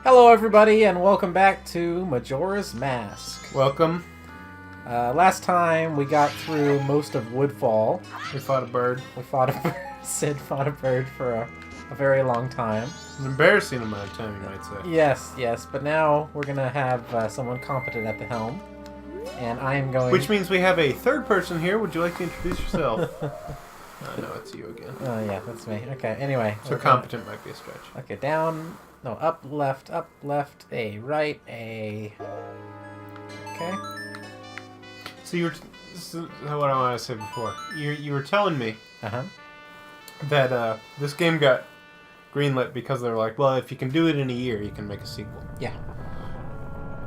Hello everybody and welcome back to Majora's Mask. Welcome. Last time we got through most of Woodfall. We fought a bird. We fought a bird. Sid fought a bird for a very long time. An embarrassing amount of time, you might say. Yes, but now we're going to have someone competent at the helm. And I am going... Which means we have a third person here. Would you like to introduce yourself? No, it's you again. Oh yeah, that's me. Okay, anyway. So competent might be a stretch. Okay, down... No, up, left, A, right, A... Okay. So you were... This is what I wanted to say before. You were telling me that this game got greenlit because they were like, well, if you can do it in a year, you can make a sequel. Yeah.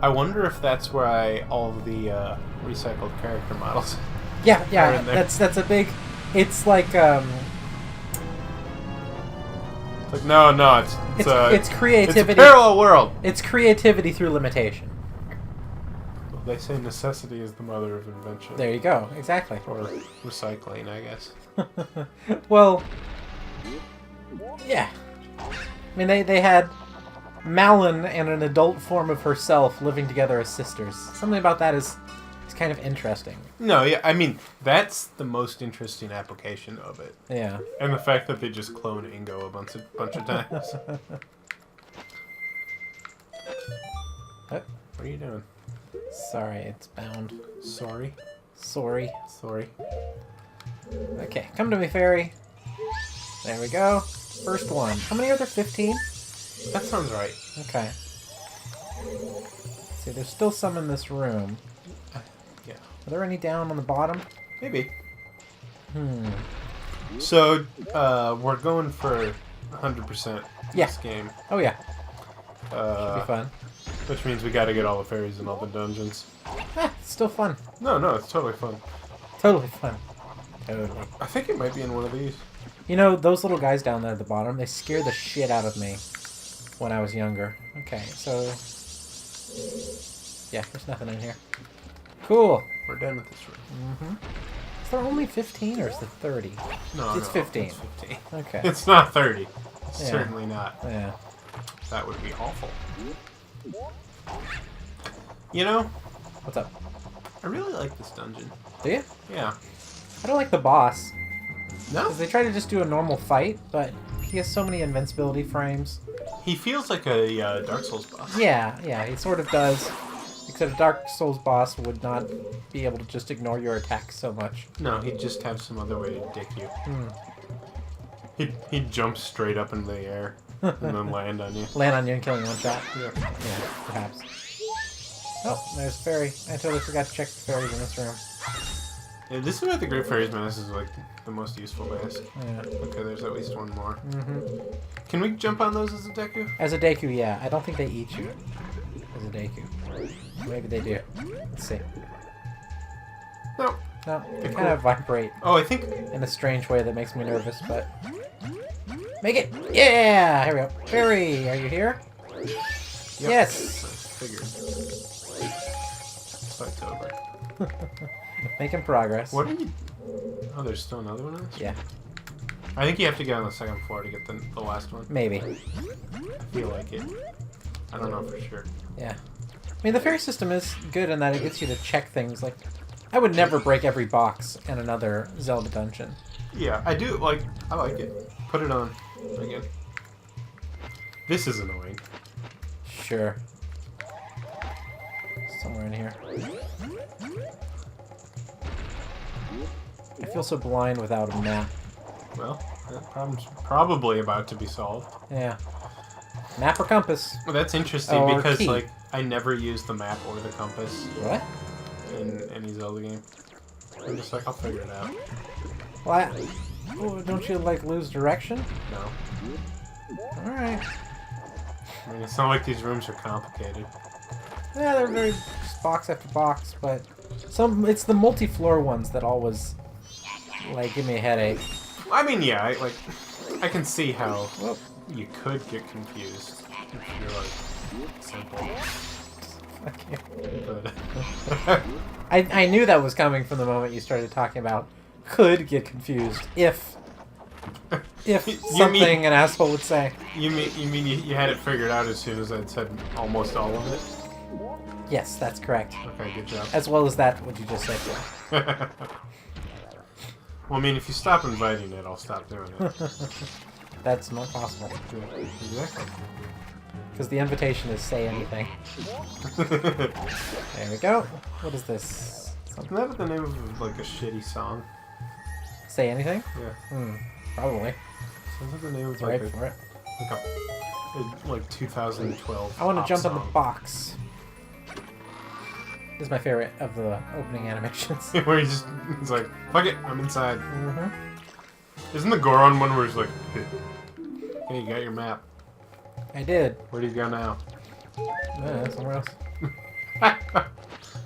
I wonder if that's where all of the recycled character models Yeah, are in there. that's a big... It's like, It's like, no, it's creativity. It's a parallel world. It's creativity through limitation. Well, they say necessity is the mother of invention. There you go. Exactly. Or recycling, I guess. Well, yeah. I mean, they had Malin and an adult form of herself living together as sisters. Something about that is kind of interesting. No, yeah, I mean, that's the most interesting application of it. Yeah. And the fact that they just clone Ingo a bunch of times. What are you doing? Sorry, it's bound. Sorry? Sorry. Sorry. Okay, come to me, fairy. There we go. First one. How many are there? 15? That sounds right. Okay. Let's see, there's still some in this room. Yeah. Are there any down on the bottom? Maybe. So, we're going for 100% this game. Oh, yeah. Should be fun. Which means we gotta get all the fairies in all the dungeons. It's still fun. No, it's totally fun. Totally fun. Totally. I think it might be in one of these. You know, those little guys down there at the bottom, they scared the shit out of me when I was younger. Okay, so... Yeah, there's nothing in here. Cool. We're done with this room. Is there only 15 or is it 30? No, It's 15. It's 15. Okay. It's not 30. It's Yeah. certainly not. Yeah. That would be awful. You know, What's up? I really like this dungeon. Do you? Yeah. I don't like the boss. No? Because they try to just do a normal fight, but he has so many invincibility frames. He feels like a Dark Souls boss. Yeah, he sort of does. Except a Dark Souls boss would not be able to just ignore your attacks so much. No, he'd just have some other way to dick you. He'd jump straight up into the air and then land on you. Land on you and kill you in one shot. Yeah. Yeah, perhaps. Oh, there's fairy. I totally forgot to check the fairies in this room. Yeah, this is where the Great Fairies Mask is like the most useful mask. Yeah. Okay, there's at least one more. Can we jump on those as a Deku? As a Deku, yeah. I don't think they eat you as a Deku. Maybe they do. Let's see. No. No, they Cool. kind of vibrate Oh, I think... in a strange way that makes me nervous, but... Make it! Yeah! Here we go. Fairy, are you here? Yep. Yes! I figured. Fight's over. Making progress. What are you... Oh, there's still another one of this? Yeah, I think you have to get on the second floor to get the last one. maybe. I feel like it. I don't know for sure. Yeah. I mean, the fairy system is good in that it gets you to check things. Like, I would never break every box in another Zelda dungeon. Yeah, I do, like, I like it. Put it on again. This is annoying. Sure. Somewhere in here. I feel so blind without a map. Well, that problem's probably about to be solved. Yeah. Map or compass? Well, that's interesting Or because, key. like, I never use the map or the compass What? in any Zelda game. I'm just like, I'll figure it out. What? Oh, don't you, like, lose direction? No. Alright. I mean, it's not like these rooms are complicated. Yeah, they're very just box after box, but it's the multi-floor ones that always, like, give me a headache. I mean, yeah, I can see how Whoop. you could get confused if you're, like, simple. Fuck you. But... I knew that was coming from the moment you started talking about could get confused if If something an asshole would say. You mean you had it figured out as soon as I'd said almost all of it? Yes, that's correct. Okay, good job. As well as that, what you just said. Well, I mean, if you stop inviting it, I'll stop doing it. That's not possible. Exactly. Because the invitation is say anything. There we go. What is this? Isn't that the name of like a shitty song? Say anything? Yeah. Probably. Sounds like the name of Right like for it. like 2012. I want to jump song. in the box. This is my favorite of the opening animations. Where he's like, fuck it, I'm inside. Mm-hmm. Isn't the Goron one where he's like, hey, you got your map. I did. Where do you go now? Somewhere else.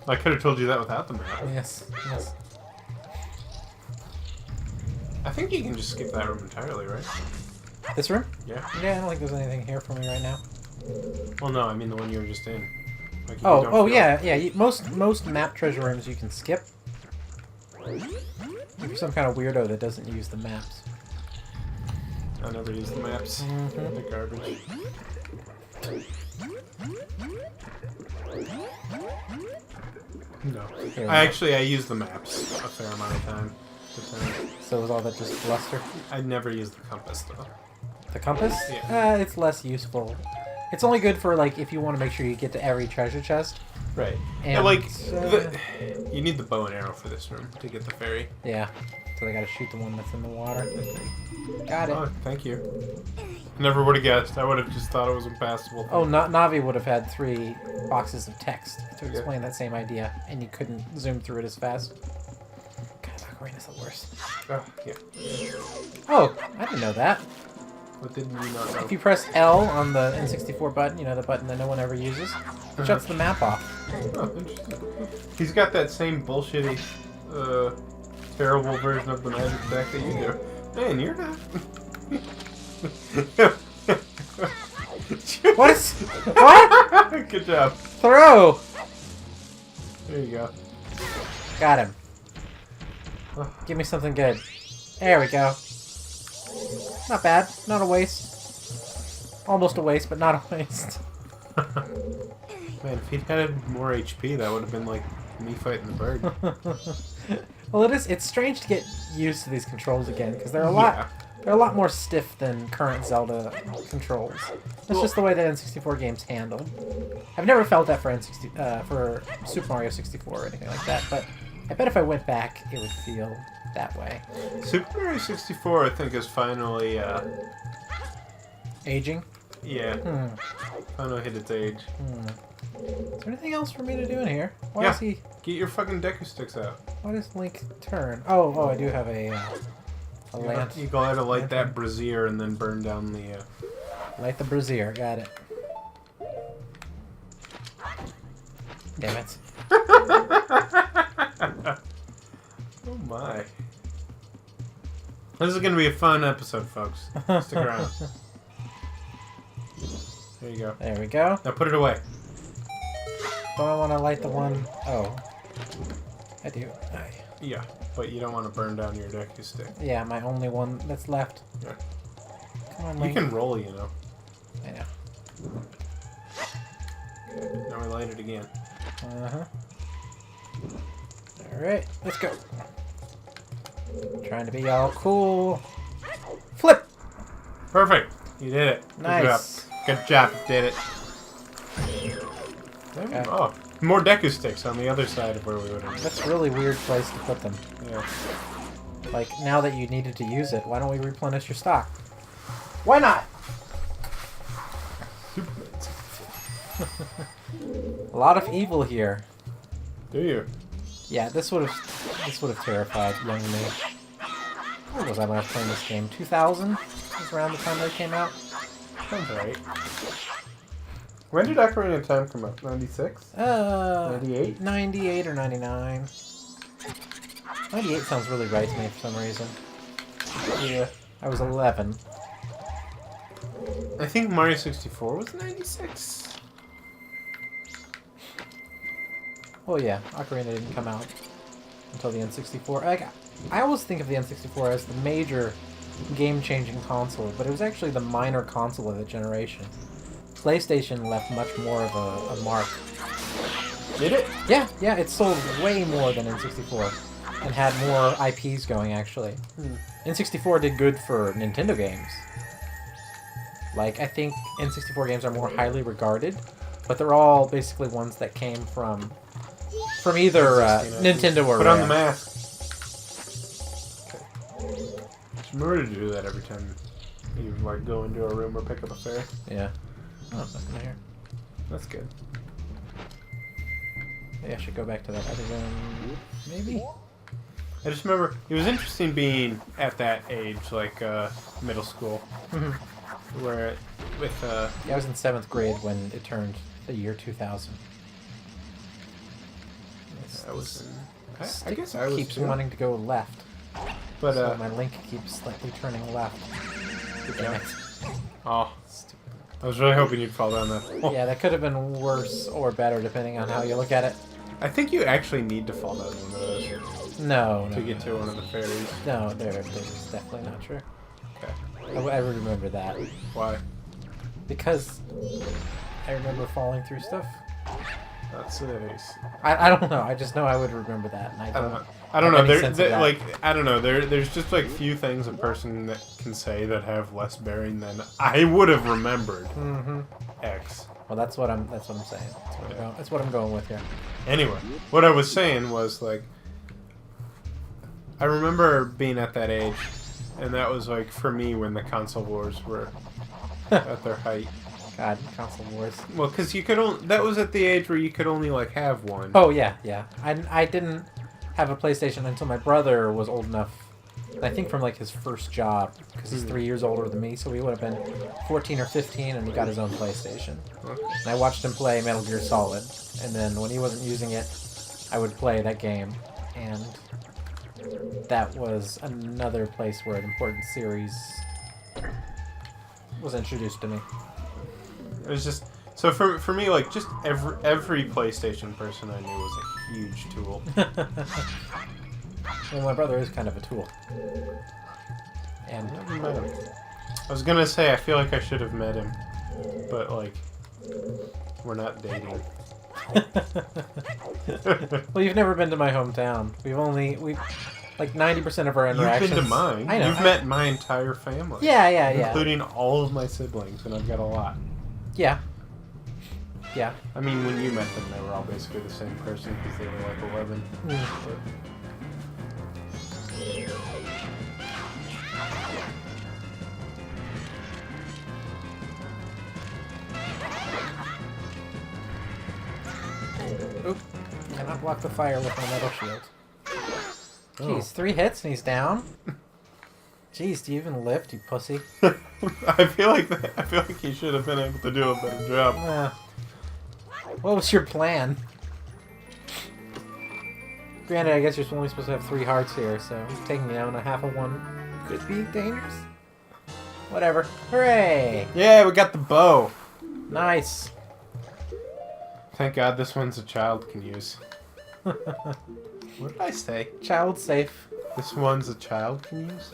I could have told you that without the map. Yes, yes. I think you can just skip that room entirely, right? This room? Yeah. Yeah, I don't think there's anything here for me right now. Well, no, I mean the one you were just in. Like, you Oh, don't oh feel- yeah, yeah. Most map treasure rooms you can skip. If you're some kind of weirdo that doesn't use the maps. I never use the maps. Mhm. They're garbage. No. Here we I go. use the maps a fair amount of time. So is all that just bluster? I'd never use the compass though. The compass? Yeah. It's less useful. It's only good for like if you want to make sure you get to every treasure chest. Right. And, Yeah, like you need the bow and arrow for this room to get the fairy. Yeah. So they gotta shoot the one that's in the water. Got it. Oh, thank you. Never would have guessed. I would have just thought it was impassable. Oh, Navi would have had 3 boxes of text to explain that same idea, and you couldn't zoom through it as fast. God, Ocarina's the worst. Oh, yeah. Oh, I didn't know that. What did you not know? If you press L on the N64 button, you know, the button that no one ever uses, it shuts the map off. Oh, interesting. He's got that same bullshitty, terrible version of the magic deck that you do. Man, you're not. What? What? Good job. Throw! There you go. Got him. Give me something good. There we go. Not bad. Not a waste. Almost a waste, but not a waste. Man, if he'd had more HP, that would have been like me fighting the bird. Well, it's strange to get used to these controls again because they're a lot more stiff than current Zelda controls. That's just the way the N64 games handled. I've never felt that for for Super Mario 64 or anything like that, but I bet if I went back, it would feel that way. Super Mario 64, I think, is finally, Aging? yeah, finally hit its age. Is there anything else for me to do in here? Why Yeah. is he? Get your fucking Deku sticks out. Why does Link turn? Oh, I do have a lamp. You gotta light that brazier and then burn down the, Light the brazier. Got it. Damn it. Oh my. This is gonna be a fun episode, folks. Stick around. There you go. There we go. Now put it away. Don't I want to light the one? Oh. I do. Aye. Yeah, but you don't want to burn down your Deku stick. Yeah, my only one that's left. Yeah. Come on, You Link. can roll, you know. I know. Now we light it again. Uh-huh. Alright, let's go. Trying to be all cool. Flip! Perfect. You did it. Nice. Good job. Did it. Okay. Oh, more Deku sticks on the other side of where we would have. That's a really weird place to put them. Yeah. Like, now that you needed to use it, why don't we replenish your stock? Why not? A lot of evil here. Do you? Yeah, this would have terrified young me. When was I last playing this game? 2000 was around the time that it came out. Sounds right. When did Ocarina of Time come out? 96? 98? 98 or 99. 98 sounds really right to me for some reason. Yeah. I was 11. I think Mario 64 was 96. Well, yeah, Ocarina didn't come out until the N64. Like, I always think of the N64 as the major game-changing console, but it was actually the minor console of the generation. PlayStation left much more of a mark. Did it? Yeah, it sold way more than N64 and had more IPs going, actually. N64 did good for Nintendo games. Like, I think N64 games are more highly regarded, but they're all basically ones that came from either Nintendo or Put on the mask. Just remember to do that every time you like go into a room or pick up a fairy. Yeah. Oh, nothing here. That's good. Maybe I should go back to that other room. Maybe? I just remember it was interesting being at that age, like middle school, where with Yeah, I was in 7th grade when it turned the year 2000. I was. I guess I was. Keeps too. wanting to go left, But so my link keeps slightly turning left. Damn it. Oh, I was really hoping you'd fall down that. Oh. Yeah, that could have been worse or better depending on how you look at it. I think you actually need to fall down one of those No, to get to one of the fairies. No, that's definitely not true. Okay. I remember that. Why? Because I remember falling through stuff. That's nice. I don't know. I just know I would remember that. And I don't know. Like, I don't know. There's just like few things a person that can say that have less bearing than I would have remembered. X. Well, that's what I'm saying. That's what I'm going with here. Anyway, what I was saying was like, I remember being at that age, and that was like for me when the console wars were at their height. God, console wars. Well, because you could only, that was at the age where you could only like have one. Oh yeah. I didn't have a PlayStation until my brother was old enough. I think from like his first job, because he's 3 years older than me, so he would have been 14 or 15, and he got his own PlayStation. Okay. And I watched him play Metal Gear Solid, and then when he wasn't using it, I would play that game, and that was another place where an important series was introduced to me. It was just so for me, like just every PlayStation person I knew was a huge tool. Well, my brother is kind of a tool. And I was gonna say I feel like I should have met him, but like we're not dating. well, you've never been to my hometown. We've like 90% of our interactions. You've been to mine. I know. You've met my entire family. Yeah. Including all of my siblings, and I've got a lot. Yeah. I mean, when you met them, they were all basically the same person because they were like 11. Oop. Cannot block the fire with my metal shield. Jeez, 3 hits and he's down? Jeez, do you even lift, you pussy? I feel like you should have been able to do a better job. What was your plan? Granted, I guess you're only supposed to have 3 hearts here, so taking down a half of one could be dangerous. Whatever. Hooray! Yeah, we got the bow. Nice. Thank God this one's a child can use. What did I say? Child safe. This one's a child can use?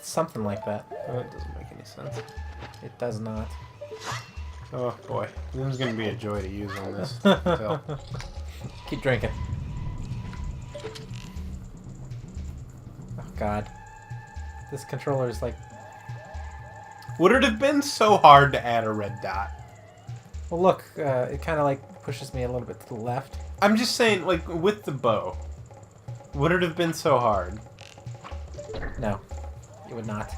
Something like that. That doesn't make any sense. It does not. Oh boy, this is gonna be a joy to use on this. Keep drinking. Oh God. This controller is like... Would it have been so hard to add a red dot? Well look, it kind of like pushes me a little bit to the left. I'm just saying, like, with the bow. Would it have been so hard? No. It would not.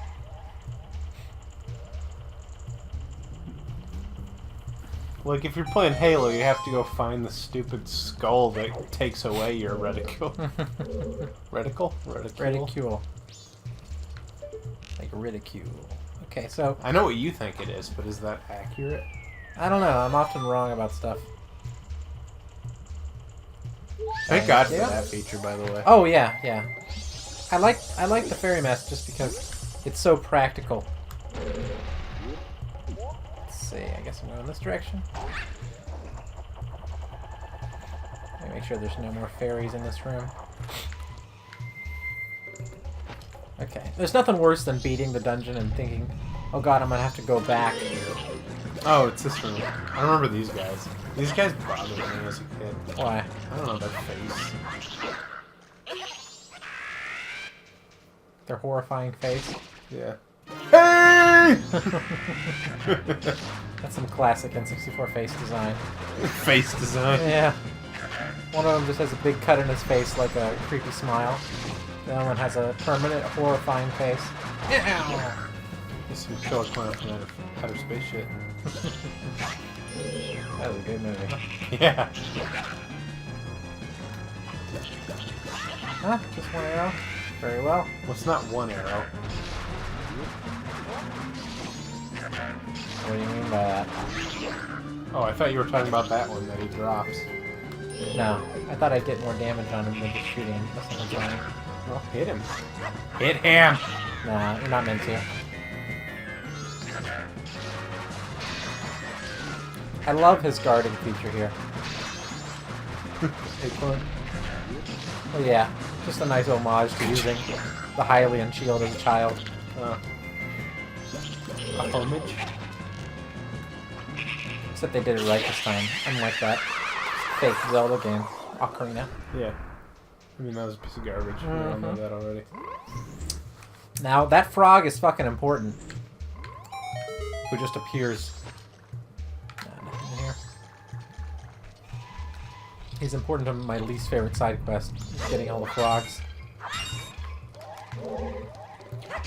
Like, if you're playing Halo, you have to go find the stupid skull that takes away your reticle. Reticle? Ridicule. Like ridicule. Okay, so... I know what you think it is, but is that accurate? I don't know. I'm often wrong about stuff. Thank God for that feature, by the way. Oh, yeah. I like the fairy mask just because it's so practical. Let's see. I guess I'm going this direction. Let me make sure there's no more fairies in this room. Okay. There's nothing worse than beating the dungeon and thinking, oh god, I'm gonna have to go back. Oh, it's this room. I remember these guys. These guys bothered me as a kid. Why? I don't know, their face. Their horrifying face. Yeah. Hey! That's some classic N64 face design. Face design. Yeah. One of them just has a big cut in his face like a creepy smile. The other one has a permanent horrifying face. There's some killer clown from outer space shit. That was a good movie. Yeah. Huh? Just one arrow? Very well. Well, it's not one arrow. What do you mean by that? Oh, I thought you were talking about that one that he drops. No. I thought I'd get more damage on him than just shooting him. That's not funny. Well, hit him. Hit him! Nah, you're not meant to. I love his guarding feature here. Acorn. Oh yeah, just a nice homage to using the Hylian shield as a child. A homage? Except they did it right this time, unlike that fake Zelda game, Ocarina. Yeah. I mean, that was a piece of garbage. We all know that already. Now, that frog is fucking important. Who just appears. Nothing in here. He's important to my least favorite side quest, getting all the frogs.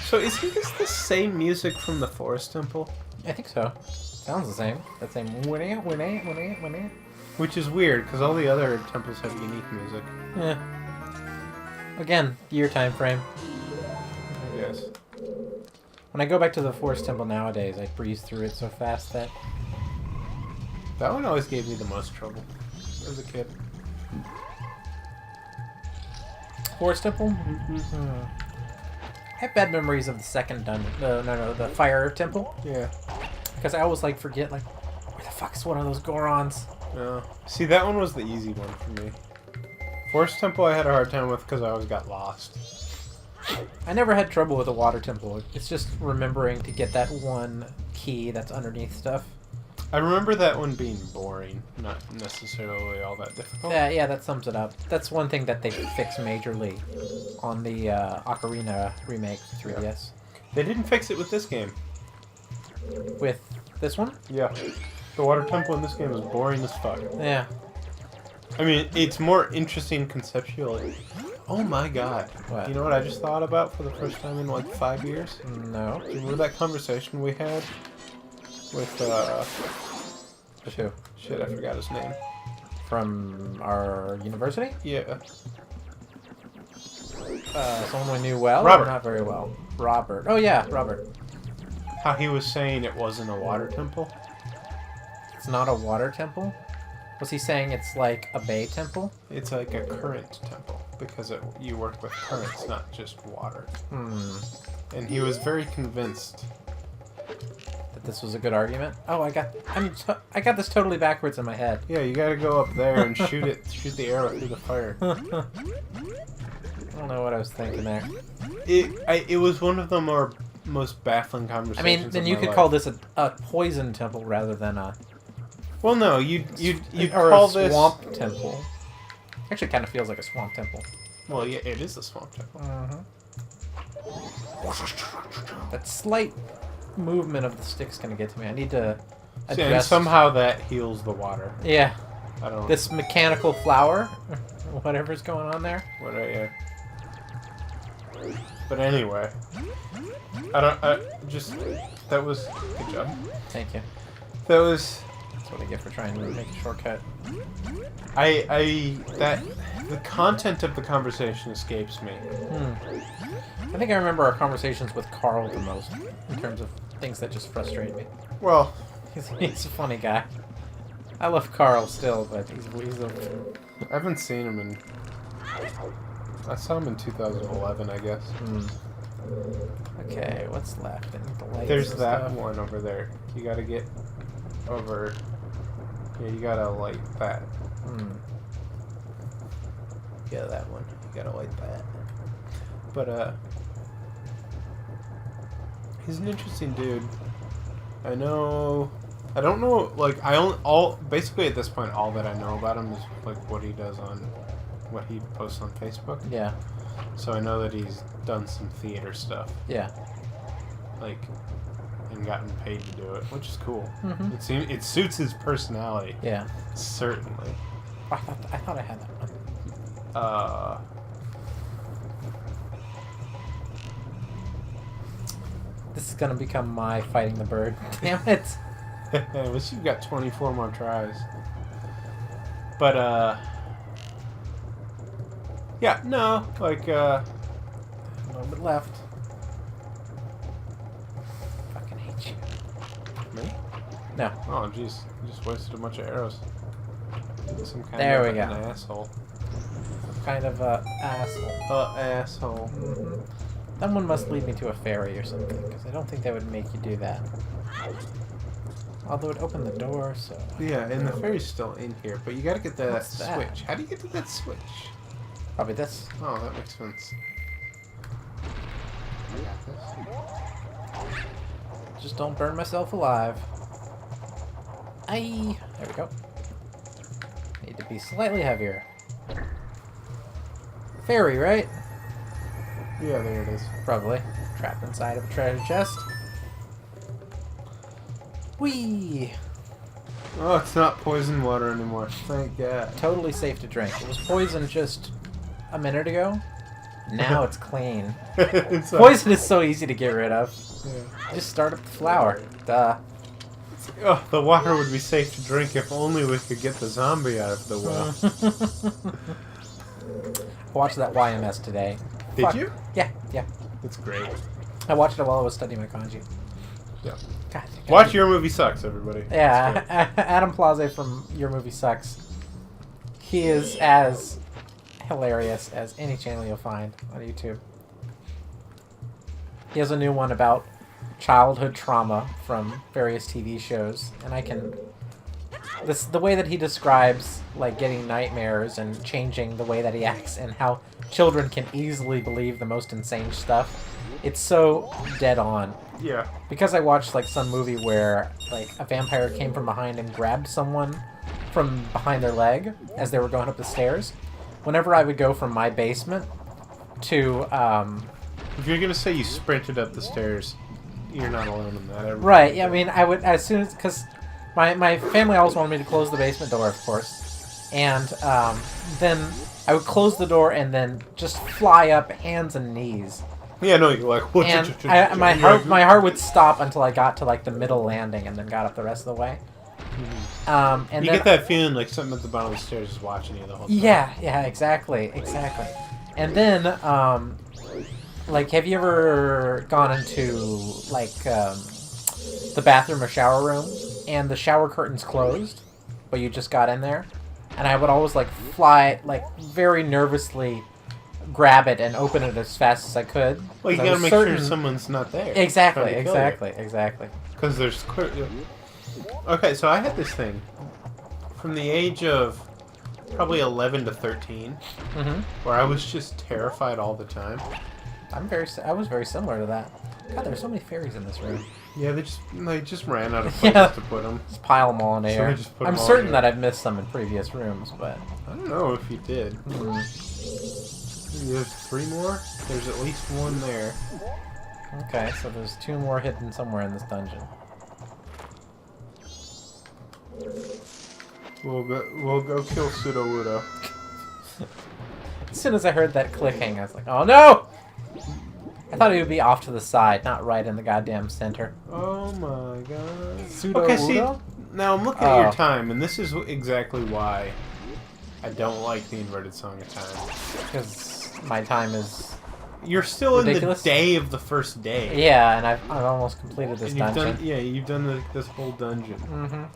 So, isn't this the same music from the Forest Temple? I think so. Sounds the same. That same winnie. Which is weird, because all the other temples have unique music. Yeah. Again, year time frame. I guess. When I go back to the Forest Temple nowadays, I breeze through it so fast that... That one always gave me the most trouble as a kid. Forest Temple? I have bad memories of the second dungeon. No, the Fire Temple. Yeah. Because I always, like, forget, like, where the fuck is one of those Gorons? See, that one was the easy one for me. Forest Temple I had a hard time with because I always got lost. I never had trouble with the Water Temple. It's just remembering to get that one key that's underneath stuff. I remember that one being boring, not necessarily all that difficult. Yeah, that sums it up. That's one thing that they fixed majorly on the Ocarina remake 3DS. They didn't fix it with this game. With this one? Yeah. The Water Temple in this game is boring as fuck. Yeah. I mean, it's more interesting conceptually. Oh my god. What? You know what I just thought about for the first time in like 5 years? No. Do you remember that conversation we had with, With who? Shit, I forgot his name. From our university? Yeah. Someone we knew well? Robert. Or not very well. Robert. Oh yeah, Robert. How he was saying it wasn't a water temple. It's not a water temple? Was he saying it's like a bay temple? It's like a current temple because you work with currents, not just water. And he was very convinced that this was a good argument. Oh, I got this totally backwards in my head. Yeah, you gotta go up there and shoot the arrow through the fire. I don't know what I was thinking there. It was one of the most baffling conversations. I mean, then you could call this a poison temple rather than a... Well, no, you or call a this swamp temple. Actually, kind of feels like a swamp temple. Well, yeah, it is a swamp temple. That slight movement of the stick's gonna get to me. I need to adjust. And somehow that heals the water. Yeah. I don't. This mechanical flower, whatever's going on there. Yeah. But anyway, that was good job. Thank you. That's what I get for trying to make a shortcut. The content of the conversation escapes me. I think I remember our conversations with Carl the most, in terms of things that just frustrate me. Well, he's a funny guy. I love Carl still, but he's a... I haven't seen him I saw him in 2011, I guess. Okay, what's left? I need the lights. There's and that stuff. one over there. You gotta get over... Yeah, you gotta light that. Yeah, that one. You gotta light that. But, He's an interesting dude. I don't know, like, basically at this point, all that I know about him is, like, what he posts on Facebook. Yeah. So I know that he's done some theater stuff. Yeah. Like, and gotten paid to do it, which is cool. Mm-hmm. It suits his personality. Yeah. Certainly. I thought I had that one. This is gonna become my fighting the bird. Damn it. I wish you've got 24 more tries. But, yeah, no, like, A little bit left. Fucking hate you. Me? No. Oh, jeez. You just wasted a bunch of arrows. Some kind There of we go. an asshole. Kind of asshole. Asshole. Mm-hmm. Someone must lead me to a ferry or something, because I don't think they would make you do that. Although it opened the door, so... Yeah, and the ferry's still in here, but you gotta get that What's that? switch. How do you get to that switch? Probably this. Oh, that makes sense. I got this. Just don't burn myself alive. Aye. There we go. Need to be slightly heavier. Ferry, right? Yeah, there it is. Probably. Trapped inside of a treasure chest. Whee! Oh, it's not poison water anymore. Thank God. Totally safe to drink. It was poison just a minute ago. Now it's clean. It's Poison is so easy to get rid of. Yeah. Just start up the flower. Duh. Oh, the water would be safe to drink if only we could get the zombie out of the well. I watched that YMS today. Did Fuck. you? Yeah, yeah. It's great. I watched it while I was studying my kanji. Yeah. God, Watch Your Movie Sucks, everybody. Yeah, Adam Plaza from Your Movie Sucks. He is as hilarious as any channel you'll find on YouTube. He has a new one about childhood trauma from various TV shows, and I can... the way that he describes, like, getting nightmares and changing the way that he acts and how children can easily believe the most insane stuff, it's so dead on. Yeah. Because I watched, like, some movie where, like, a vampire came from behind and grabbed someone from behind their leg as they were going up the stairs, whenever I would go from my basement to, If you're gonna say you sprinted up the stairs, you're not alone in that. Right, yeah, I mean, I would, as soon as, because my family always wanted me to close the basement door, of course, and then I would close the door and then just fly up hands and knees. Yeah, no, you're like... And my heart would stop until I got to, like, the middle landing and then got up the rest of the way. And you then, get that feeling like something at the bottom of the stairs is watching you the whole time. Yeah, exactly. And then, like, have you ever gone into, like, the bathroom or shower room, and the shower curtain's closed, but you just got in there? And I would always, like, fly, like, very nervously grab it and open it as fast as I could. Well, you gotta make sure someone's not there. Exactly. Because there's... Okay, so I had this thing from the age of probably 11 to 13, where I was just terrified all the time. I was very similar to that. God, there's so many fairies in this room. Yeah, they just ran out of places to put them. Just pile them all in here. I'm certain that I've missed some in previous rooms, but... I don't know if you did. You have 3 more? There's at least 1 there. Okay, so there's 2 more hidden somewhere in this dungeon. We'll go kill Pseudo-Wudo. As soon as I heard that clicking, I was like, oh no! I thought it would be off to the side, not right in the goddamn center. Oh my god. Pseudo-Wudo? Okay, see, now I'm looking at your time, and this is exactly why I don't like the inverted Song of Time. Because my time is... You're still ridiculous? In the day of the first day. Yeah, and I've almost completed this dungeon. You've done this whole dungeon.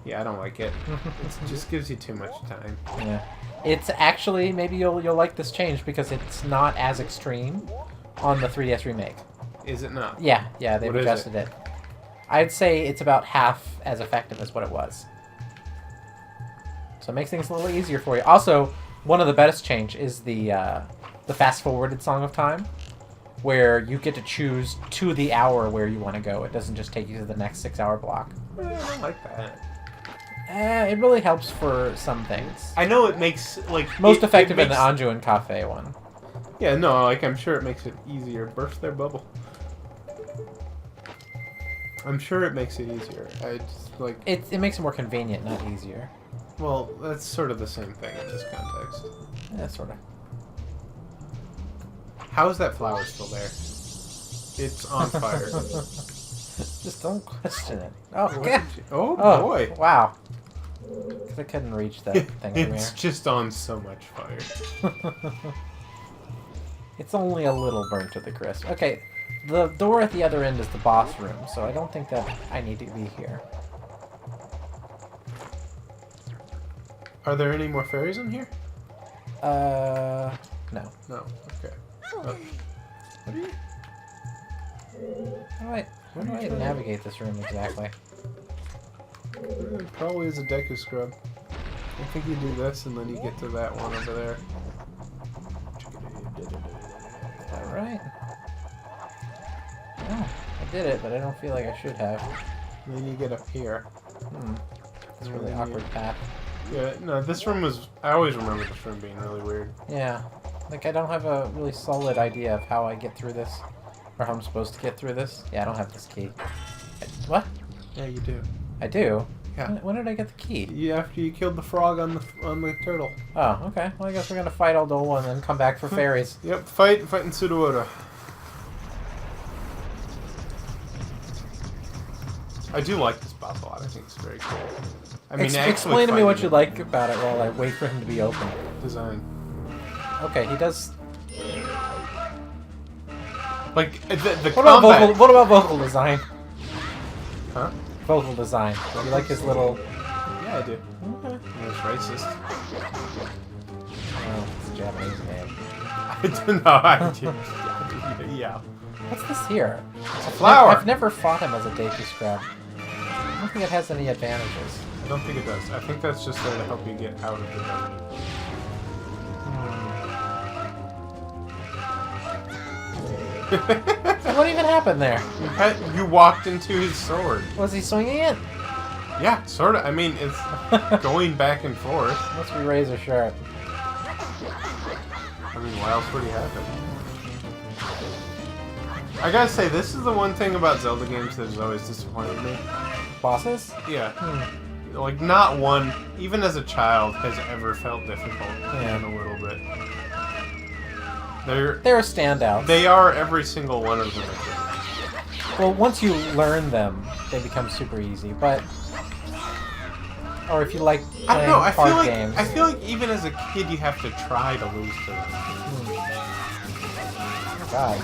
Yeah, I don't like it. It just gives you too much time. Yeah. It's actually, maybe you'll like this change because it's not as extreme on the 3DS remake. Is it not? Yeah, they've adjusted it. I'd say it's about half as effective as what it was. So it makes things a little easier for you. Also, one of the best change is the fast-forwarded Song of Time, where you get to choose to the hour where you want to go. It doesn't just take you to the next 6-hour block. I don't like that. It really helps for some things. I know it makes, like... Most effective in the Anjou and Cafe one. Yeah, no, like, I'm sure it makes it easier. Burst their bubble. I'm sure it makes it easier. I just, like... It makes it more convenient, not easier. Well, that's sort of the same thing in this context. Yeah, sort of. How is that flower still there? It's on fire. Just don't question it. Oh, yeah. Oh, boy. Wow. Because I couldn't reach that thing from It's here. just on so much fire. It's only a little burnt to the crisp. Okay, the door at the other end is the boss room, so I don't think that I need to be here. Are there any more fairies in here? No. No. Okay. Oh. How do I navigate this room exactly? It probably is a Deku scrub. I think you do this and then you get to that one over there. Alright. Oh, I did it, but I don't feel like I should have. And then you get up here. It's a really awkward path. Yeah, no, this room was... I always remember this room being really weird. Yeah. Like, I don't have a really solid idea of how I get through this. Or how I'm supposed to get through this. Yeah, I don't have this key. What? Yeah, you do. I do? Yeah. When did I get the key? After you killed the frog on the turtle. Oh, okay. Well, I guess we're gonna fight Aldol and then come back for fairies. Yep, fighting Sudowoodo. I do like this boss a lot. I think it's very cool. I mean, explain to me what you like about it while I wait for him to be open. Design. Okay, he does. Like the What combat. about vocal design? Huh? Vocal design. Do you like his little? Yeah, I do. Okay. It's racist. Oh, it's a Japanese name. I don't know. I do. Yeah. What's this here? It's a flower. I've never fought him as a Deku Scrub. I don't think it has any advantages. I don't think it does. I think that's just there to help you get out of the dungeon. What even happened there? You walked into his sword. Was he swinging it? Yeah, sort of. I mean, it's going back and forth. Must be razor sharp. I mean, why else would he have it? I gotta say, this is the one thing about Zelda games that has always disappointed me. Bosses? Yeah. Like, not one, even as a child, has ever felt difficult. Yeah. Even a little bit. They're standouts. They are every single one of them. Well, once you learn them, they become super easy. But, or if you like playing I don't know. card games. I feel like even as a kid, you have to try to lose to them. Oh God.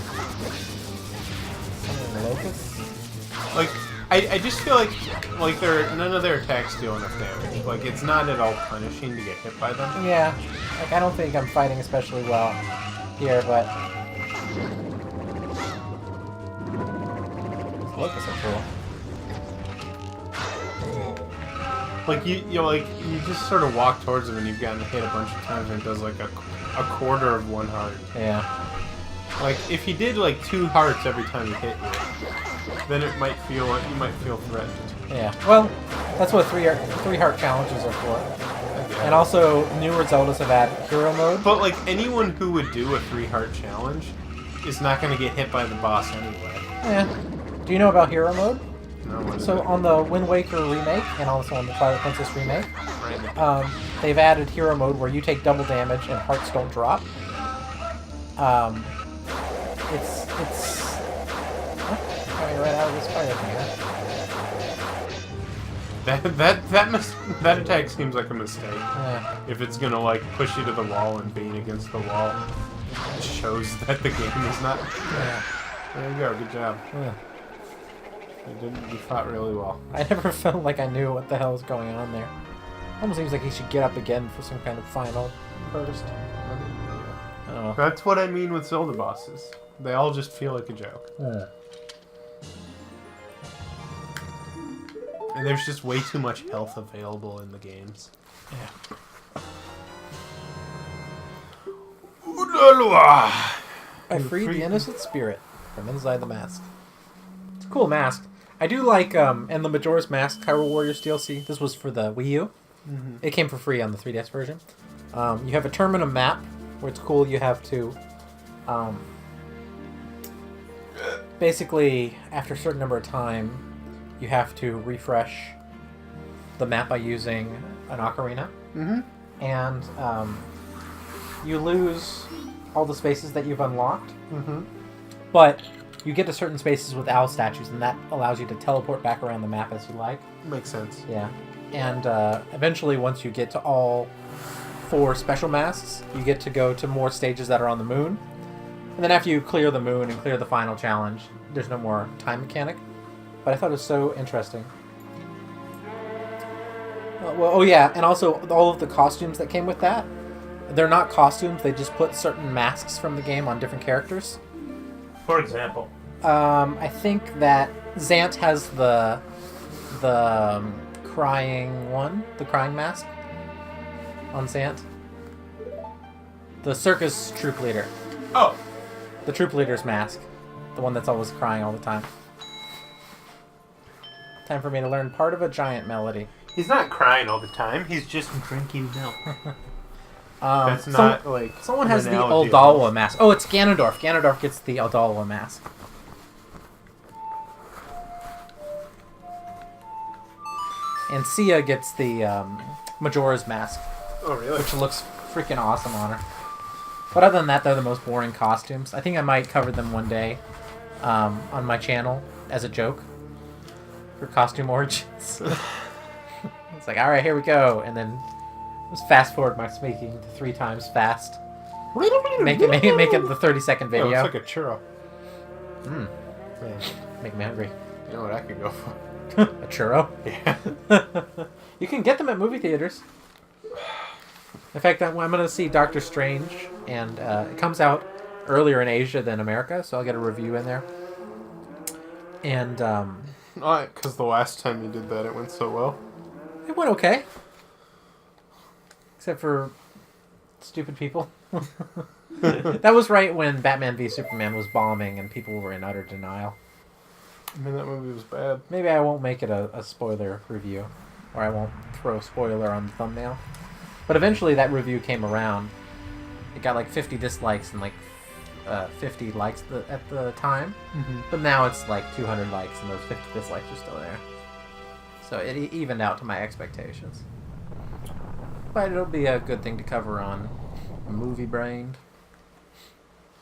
Something locusts? Like, I just feel like none of their attacks deal enough damage. Like, it's not at all punishing to get hit by them. Yeah. Like, I don't think I'm fighting especially well here, but these locusts are cool. Like you just sort of walk towards him and you've gotten hit a bunch of times and it does like a quarter of 1 heart. Yeah. Like if he did like 2 hearts every time he hit you, then it might feel like you might feel threatened. Yeah. Well, that's what three heart challenges are for. And also, newer Zeldas have added hero mode. But like anyone who would do a 3 heart challenge is not going to get hit by the boss anyway. Yeah. Do you know about hero mode? No. So on the Wind Waker remake and also on the Twilight Princess remake, Right. they've added hero mode where you take double damage and hearts don't drop. It's coming right out of this fire thing. That attack seems like a mistake. Yeah. If it's gonna like push you to the wall and being against the wall, it shows that the game is not. Yeah. There you go. Good job. Yeah. You fought really well. I never felt like I knew what the hell was going on there. Almost seems like he should get up again for some kind of final burst. I don't know. That's what I mean with Zelda bosses. They all just feel like a joke. Yeah. And there's just way too much health available in the games. Yeah. Ooh la la. I freed the innocent spirit from inside the mask. It's a cool mask. I do like, and the Majora's Mask Hyrule Warriors DLC. This was for the Wii U. Mm-hmm. It came for free on the 3DS version. You have a Terminum map, where it's cool. You have to, basically, after a certain number of time, you have to refresh the map by using an ocarina. Mm-hmm. And you lose all the spaces that you've unlocked. Mm-hmm. But you get to certain spaces with owl statues, and that allows you to teleport back around the map as you like. Makes sense. Yeah. And eventually, once you get to all 4 special masks, you get to go to more stages that are on the moon. And then after you clear the moon and clear the final challenge, there's no more time mechanic. But I thought it was so interesting. Oh yeah, and also all of the costumes that came with that, they're not costumes, they just put certain masks from the game on different characters. For example? I think that Zant has the crying one, the crying mask on Zant. The circus troop leader. Oh! The troop leader's mask. The one that's always crying all the time. Time for me to learn part of a giant melody. He's not crying all the time, he's just drinking milk. That's not, someone has the Aldalwa mask. Oh, it's Ganondorf. Ganondorf gets the Aldalwa mask. And Sia gets the Majora's mask. Oh, really? Which looks freaking awesome on her. But other than that, they're the most boring costumes. I think I might cover them one day on my channel as a joke for costume origins. It's like, all right, here we go, and then just fast forward my speaking to 3 times fast. Make it the 30-second video. Oh, it's like a churro. Man, make me hungry. You know what I could go for? A churro? Yeah. You can get them at movie theaters. In fact, I'm going to see Doctor Strange, and it comes out earlier in Asia than America, so I'll get a review in there. And because the last time you did that, it went so well. It went okay. Except for stupid people. That was right when Batman v Superman was bombing and people were in utter denial. I mean, that movie was bad. Maybe I won't make it a spoiler review. Or I won't throw spoiler on the thumbnail. But eventually that review came around. It got like 50 dislikes and like 50 likes at the time. Mm-hmm. But now it's like 200 likes and those 50 dislikes are still there. So it evened out to my expectations. But it'll be a good thing to cover on Movie Brained.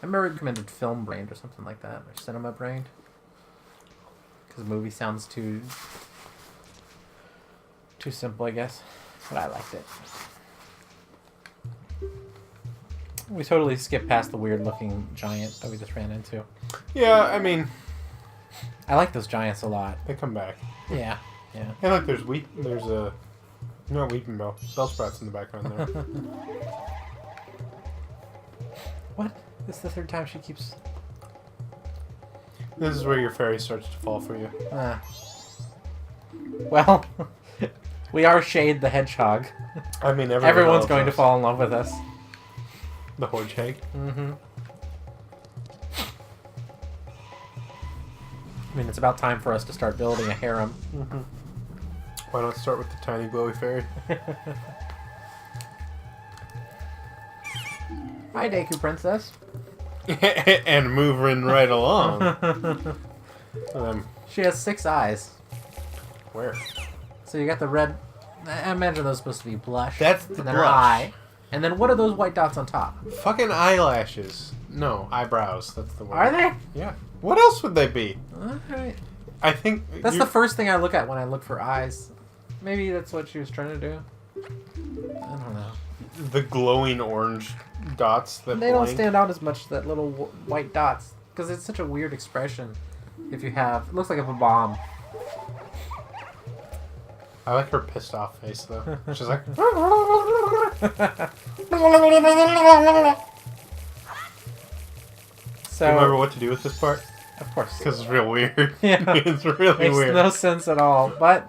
I remember recommended Film Brained or something like that, or Cinema Brained. Because movie sounds too simple, I guess. But I liked it. We totally skipped past the weird-looking giant that we just ran into. Yeah, I mean, I like those giants a lot. they come back. Yeah, yeah. And look, there's a not Weeping Bell. Bellsprouts in the background there. What? This is the 3rd time she keeps... This is where your fairy starts to fall for you. Well, we are Shade the Hedgehog. I mean, everyone's going to fall in love with us. The Hedgehog. Mm-hmm. I mean, it's about time for us to start building a harem. Mm-hmm. Why not start with the tiny glowy fairy? Hi, Deku Princess. And moving right along. She has 6 eyes. Where? So you got the red... I imagine those are supposed to be blush. That's the and then blush. her eye. And then what are those white dots on top? Fucking eyelashes. No, eyebrows. That's the word. Are they? Yeah. What else would they be? Alright. I think... That's the first thing I look at when I look for eyes. Maybe that's what she was trying to do. I don't know. The glowing orange dots that They don't stand out as much, that little white dots. Because it's such a weird expression. If you have... It looks like a bomb. I like her pissed off face, though. She's like... So, do you remember what to do with this part? Of course. Because it's real weird. Yeah. It's really Makes weird. no sense at all. But,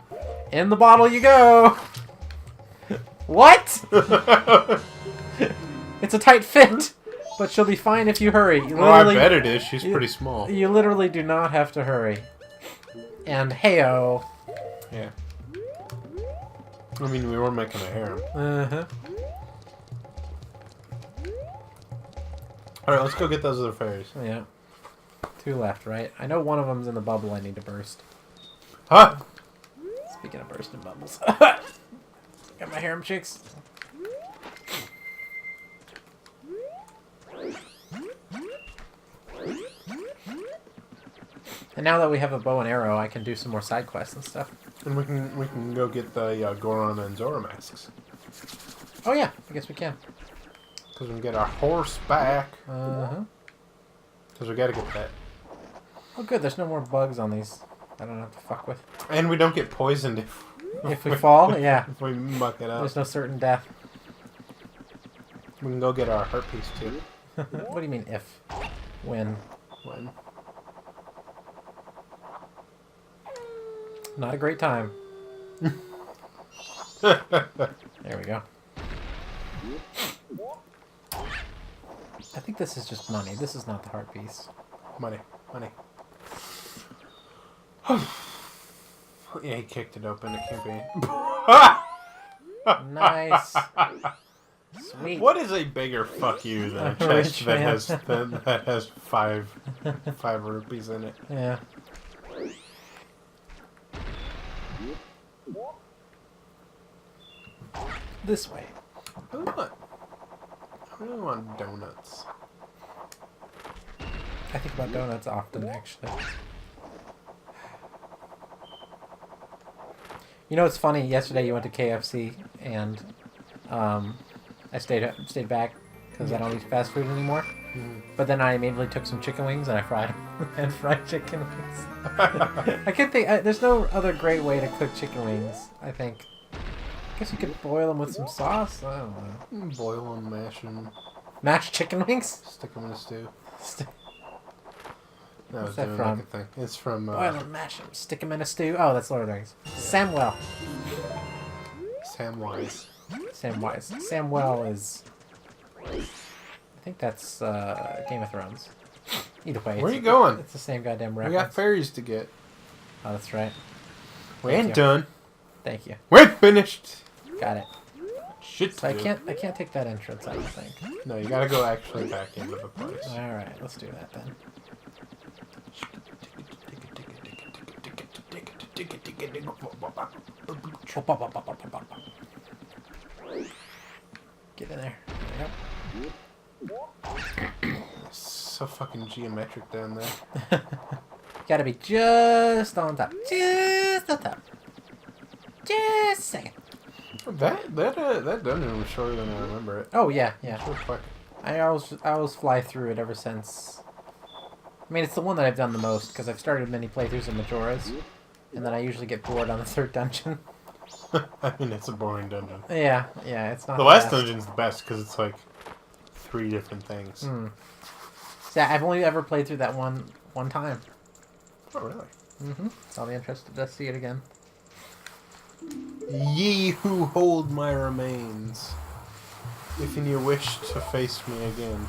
in the bottle you go! What? It's a tight fit! But she'll be fine if you hurry. You Well, I bet it is. She's pretty small. You literally do not have to hurry. And heyo. Yeah. I mean, we were making a harem. Uh-huh. Alright, let's go get those other fairies. Yeah. 2 left, right? I know one of them's in the bubble I need to burst. Huh? Speaking of bursting bubbles. Got my harem chicks. And now that we have a bow and arrow, I can do some more side quests and stuff. And we can go get the Goron and Zora masks. Oh yeah, I guess we can. Because we can get our horse back. Uh-huh. Because we gotta get that. Oh good, there's no more bugs on these. I don't have to fuck with. And we don't get poisoned If we fall, yeah. if we muck it up. There's no certain death. We can go get our heart piece too. What do you mean if? When? When? Not a great time. There we go. I think this is just money. This is not the heart piece. Money. Money. Yeah, he kicked it open. It can't be. Nice. Sweet. What is a bigger fuck you than a chest that has five rupees in it? Yeah. This way. I really want donuts. I think about donuts often, actually. You know, it's funny. Yesterday you went to KFC, and I stayed back because I don't eat fast food anymore. Mm. But then I immediately took some chicken wings and I fried them. And fried chicken wings. I can't think. There's no other great way to cook chicken wings, I think. I guess you could boil them with some sauce. I don't know. Boil them, mash them. Mashed chicken wings? Stick them in a stew. No, What's it's that doing from? like a thing. It's from... Boil them, mash them, stick them in a stew. Oh, that's Lord of the Rings. Samwell. Samwise. Samwise. Samwell is... I think that's Game of Thrones. Either way. Where are you going? It's the same goddamn reference. We got fairies to get. Oh, that's right. We Thank ain't you. done. Thank you. We ain't finished. Got it. Shit. So I can't take that entrance, I don't think. No, you gotta go actually back into the place. Alright, let's do that then. Get in there. There we go. So fucking geometric down there. Gotta be just on top. Just on top. Just a second. That dungeon was shorter than I remember it. Oh yeah, yeah. It's real quick. I always fly through it ever since. I mean, it's the one that I've done the most because I've started many playthroughs of Majora's, and then I usually get bored on the 3rd dungeon. I mean, it's a boring dungeon. Yeah, it's not. The last best. dungeon's the best because it's like 3 different things. So I've only ever played through that one time. Oh, really? Mm-hmm. So I'll be interested to see it again. Ye who hold my remains, if in your wish to face me again.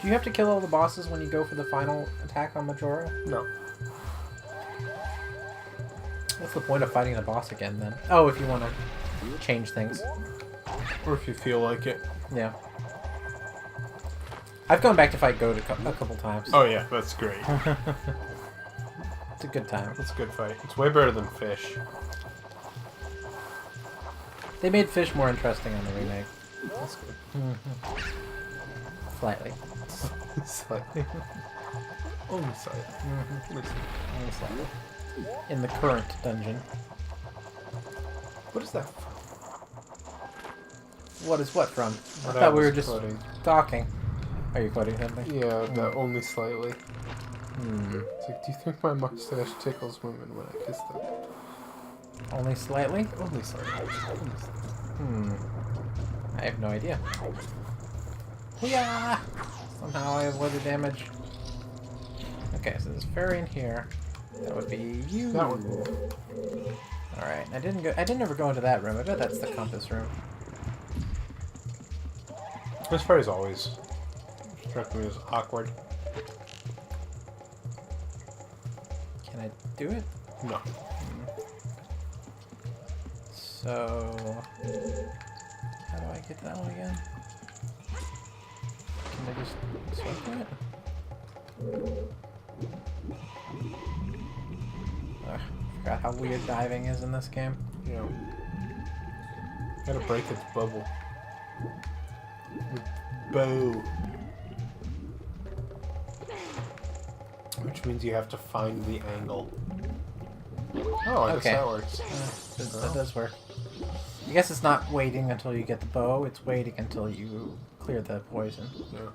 Do you have to kill all the bosses when you go for the final attack on Majora? No. What's the point of fighting the boss again then? Oh, if you want to change things. Or if you feel like it. Yeah. I've gone back to fight Goat a couple times. Oh yeah, that's great. It's a good time. It's a good fight. It's way better than Fish. They made Fish more interesting on the remake. That's good. Slightly. Slightly. Only slightly. Only slightly. In the current dungeon. What is that? What is what from? I What thought we was were just quoting. talking. Are you quoting something? Yeah, the only slightly. It's like, do you think my mustache tickles women when I kiss them? Only slightly? Only slightly. Only slightly. I have no idea. Yeah. Somehow I avoided damage. Okay, so there's a fairy in here. That would be you. That one. All right, I didn't ever go into that room. I bet that's the compass room. This phrase always struck me as awkward. Can I do it? No. So, how do I get that one again? Can I just swim through it? Ugh, forgot how weird diving is in this game. Yeah. Gotta break its bubble. Bow. Which means you have to find the angle. Oh, I guess that works. That does work. I guess it's not waiting until you get the bow, it's waiting until you clear the poison. Yeah.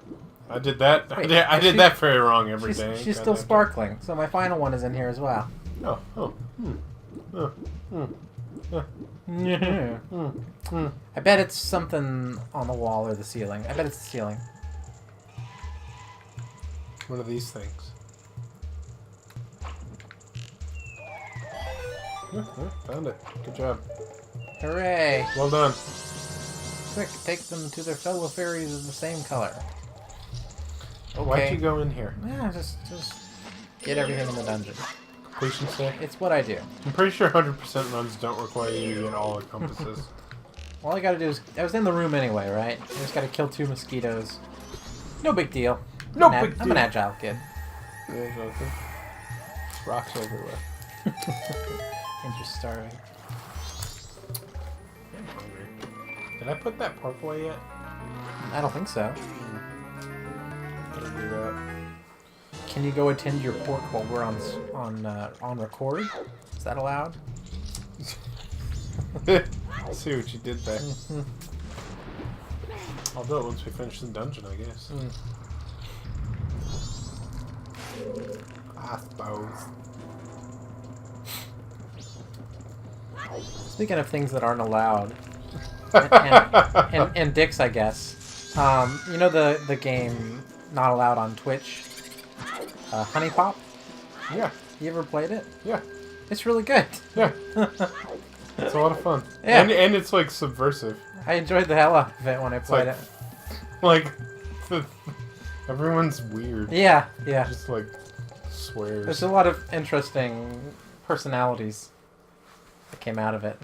I did that. Wait, I did that very wrong every day. She's still sparkling, so my final one is in here as well. Oh. I bet it's something on the wall or the ceiling. I bet it's the ceiling. One of these things. Found it. Good job. Hooray! Well done. Quick, take them to their fellow fairies of the same color. Okay. Why'd you go in here? Yeah, just get everything in the dungeon. Completion sake? It's what I do. I'm pretty sure 100% runs don't require you to get all the compasses. All I gotta do is... I was in the room anyway, right? I just gotta kill 2 mosquitoes. No big deal. No big deal. I'm an agile kid. There's nothing. Rocks everywhere. And just starving. I'm hungry. Did I put that pork away yet? I don't think so. Gotta do that. Can you go attend your pork while we're on record? Is that allowed? See what you did there. I'll do it once we finish the dungeon, I guess. I suppose. Speaking of things that aren't allowed, and dicks, I guess. You know the game not allowed on Twitch, Honey Pop. Yeah. You ever played it? Yeah. It's really good. Yeah. It's a lot of fun. Yeah. And it's like subversive. I enjoyed the hell out of it when I played it. Like, everyone's weird. Yeah, yeah. Just like swears. There's a lot of interesting personalities that came out of it.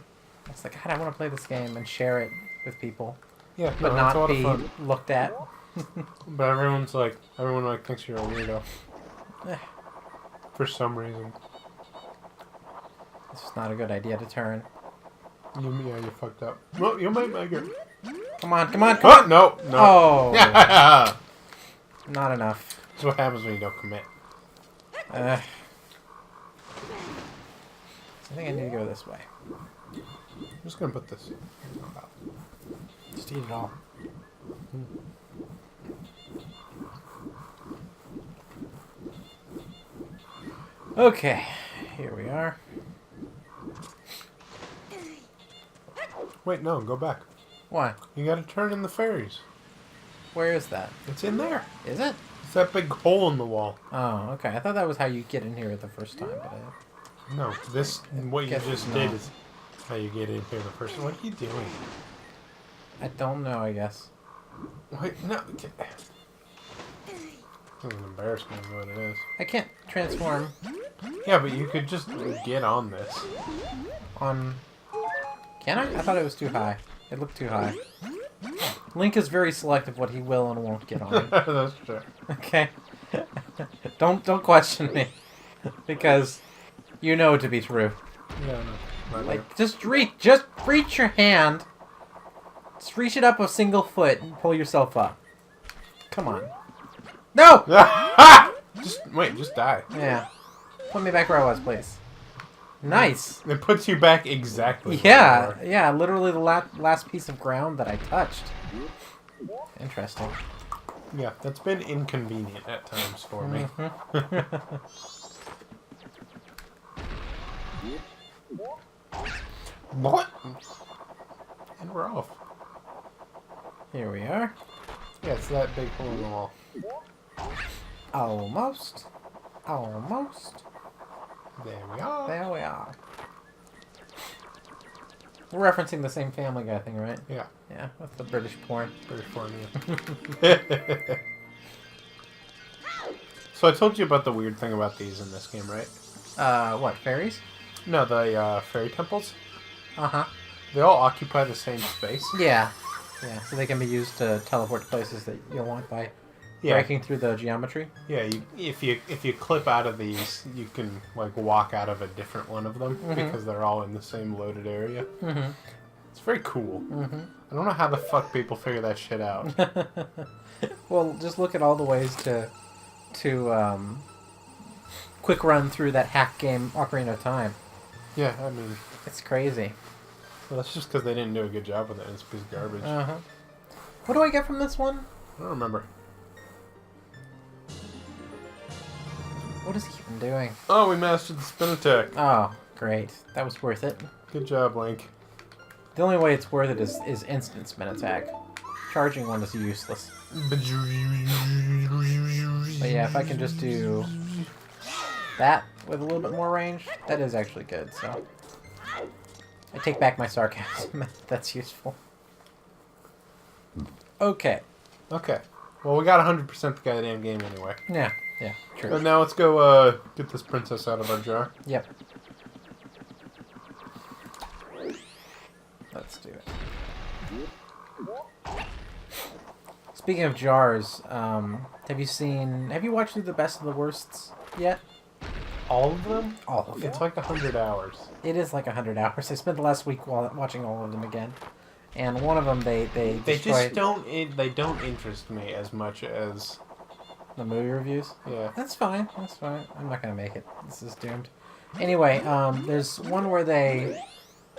It's like, God, I want to play this game and share it with people. Yeah, but no, it's a not lot be of fun. looked at. But everyone thinks you're a weirdo. Eh. For some reason. This is not a good idea to turn. You fucked up. Well, you might make it. Come on, come on, come on! No. Oh! Yeah. Not enough. That's what happens when you don't commit. I think I need to go this way. I'm just gonna put this. Just eat it all. Okay, here we are. Wait, no, go back. Why? You gotta turn in the fairies. Where is that? It's in there. Is it? It's that big hole in the wall. Oh, okay. I thought that was how you get in here the first time, but No, what you guess just it's did not. is how you get in here the first time. What are you doing? I don't know, I guess. Wait, no. It's an embarrassment of what it is. I can't transform Yeah, but you could just get on this. on... Can I? I thought it was too high. It looked too high. Link is very selective what he will and won't get on. That's true. Okay? Don't question me. Because you know it to be true. Yeah, no. Like, just reach your hand. Just reach it up a single foot and pull yourself up. Come on. No! Just die. Yeah. Put me back where I was, please. Nice. It puts you back exactly. Yeah, where you yeah, literally the last piece of ground that I touched. Interesting. are. Yeah, that's been inconvenient at times for me. What? And we're off. Here we are. Yeah, it's that big hole in the wall. Almost. Almost. There we are. There we are. We're referencing the same Family Guy thing, right? Yeah. Yeah, with the British porn. British porn, yeah. So I told you about the weird thing about these in this game, right? What, fairies? No, the fairy temples. Uh-huh. They all occupy the same space. Yeah. Yeah, so they can be used to teleport to places that you'll want by breaking through the geometry. Yeah, if you clip out of these, you can like walk out of a different one of them because they're all in the same loaded area. Mm-hmm. It's very cool. Mm-hmm. I don't know how the fuck people figure that shit out. Well, just look at all the ways to quick run through that hack game Ocarina of Time. Yeah, I mean, it's crazy. Well, that's just because they didn't do a good job with it. It's a piece of garbage. Uh-huh. What do I get from this one? I don't remember. What is he even doing? Oh, we mastered the spin attack. Oh, great. That was worth it. Good job, Link. The only way it's worth it is instant spin attack. Charging one is useless. But yeah, if I can just do that with a little bit more range, that is actually good, so... I take back my sarcasm. That's useful. Okay. Okay. Well, we got 100% the goddamn game anyway. Yeah, true. But now let's go get this princess out of our jar. Yep. Let's do it. Speaking of jars, have you watched through the best of the worsts yet? All of them? All of them. It's like 100 hours. It is like 100 hours. I spent the last week watching all of them again, and one of them they just don't interest me as much as the movie reviews. Yeah, that's fine. That's fine. I'm not gonna make it. This is doomed. Anyway, there's one where they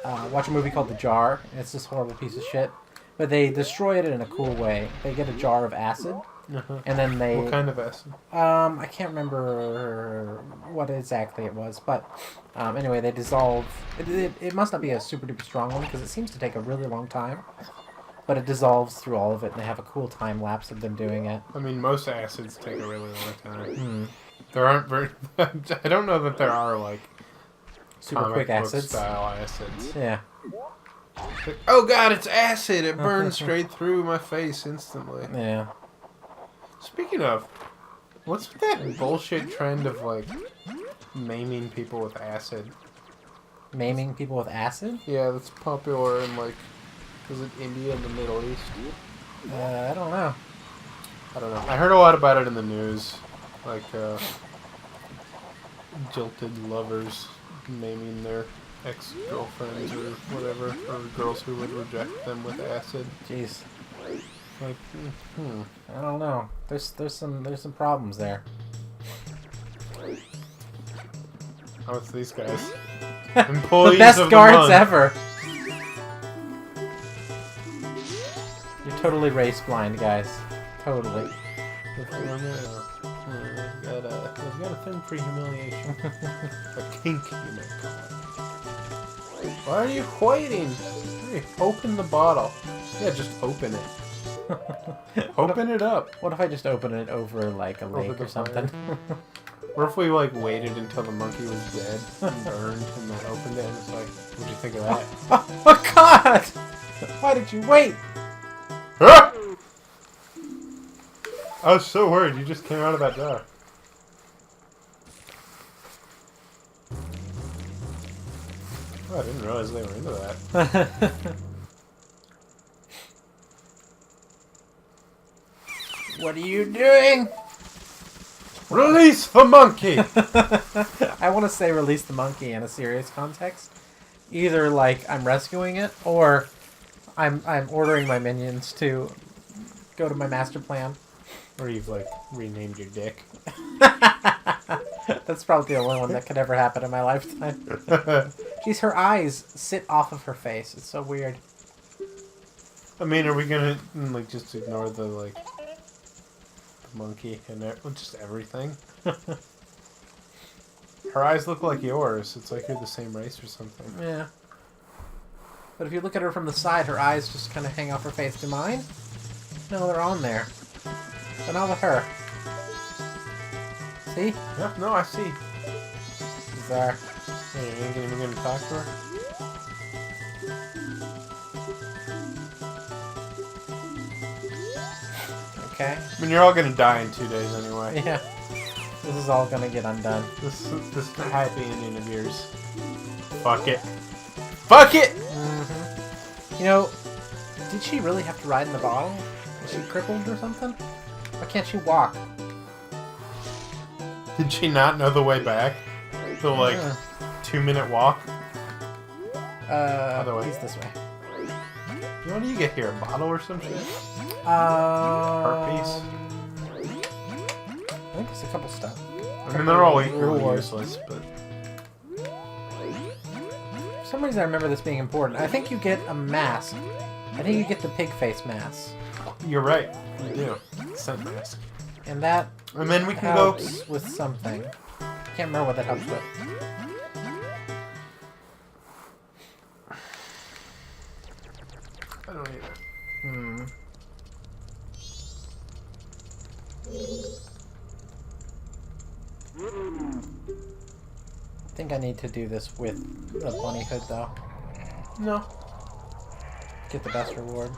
watch a movie called The Jar, and it's this horrible piece of shit, but they destroy it in a cool way. They get a jar of acid. And then they... What kind of acid? I can't remember what exactly it was, but anyway, they dissolve... It must not be a super duper strong one, because it seems to take a really long time. But it dissolves through all of it, and they have a cool time lapse of them doing it. I mean, most acids take a really long time. There aren't very... I don't know that there are, like... Super quick acids. Style acids. Yeah. Like, oh god, it's acid! It burns straight through my face instantly. Yeah. Speaking of, what's with that bullshit trend of, like, maiming people with acid? Maiming people with acid? Yeah, that's popular in, like, is it India and the Middle East? I don't know. I don't know. I heard a lot about it in the news. Like, jilted lovers maiming their ex-girlfriends or whatever, or girls who would reject them with acid. Jeez. Like, I don't know. There's some problems there. Oh, it's these guys. Employees the best of guards the month. ever. You're totally race blind, guys. Totally. They've got a thing for humiliation. A kink, you might call it. Why are you waiting? Hey, open the bottle. Yeah, just open it. Open it up. What if I just open it over, like, a lake or something? Or if we, like, waited until the monkey was dead and burned and then opened it and it's like, what'd you think of that? Oh god! Why did you wait? Ah! I was so worried. You just came out of that jar. Oh, I didn't realize they were into that. What are you doing? Release the monkey! I want to say release the monkey in a serious context. Either like I'm rescuing it, or I'm ordering my minions to go to my master plan. Or you've, like, renamed your dick. That's probably the only one that could ever happen in my lifetime. Jeez, her eyes sit off of her face. It's so weird. I mean, are we gonna, like, just ignore the, like, the monkey and just everything? Her eyes look like yours. It's like you're the same race or something. Yeah. But if you look at her from the side, her eyes just kind of hang off her face. Do mine? No, they're on there. But not with her. See? Yeah, no, I see. Bizarre. Hey, you ain't even gonna talk to her? Okay. I mean, you're all gonna die in 2 days anyway. Yeah. This is all gonna get undone. This happy ending of yours. Fuck it. Fuck it! Mm-hmm. You know, did she really have to ride in the bottle? Was she crippled or something? Why can't she walk? Did she not know the way back? The, like, 2-minute walk? Other way. He's this way. What do you get here? A bottle or some shit? Heart piece? I think it's a couple stuff. I mean, they're all equally rewards. useless, but... For some reason I remember this being important. I think you get a mask. I think you get the pig face mask. You're right. You do. Scent mask. And that And then we can go... helps with something. Can't remember what that helps with. I don't either. I think I need to do this with the bunny hood, though. No. Get the best reward.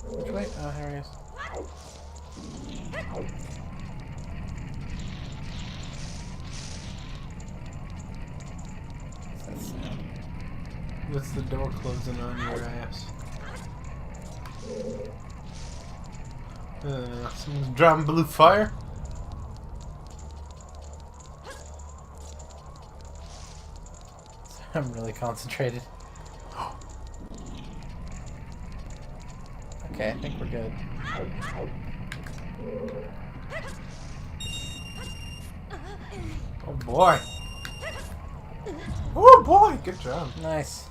Which way? Oh, here he is. What's that sound? That's the door closing on your ass. Someone's dropping blue fire. I'm really concentrated. Okay, I think we're good. Oh boy. Oh boy, good job. Nice.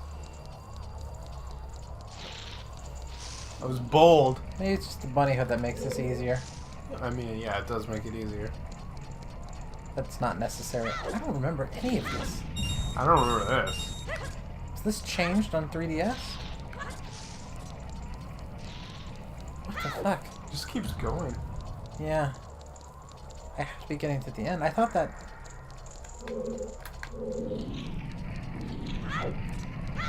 I was bold. Maybe it's just the bunny hood that makes this easier. I mean, yeah, it does make it easier. That's not necessary. I don't remember any of this. I don't remember this. Is this changed on 3DS? What the fuck? It just keeps going. Yeah. I have to be getting to the end. I thought that...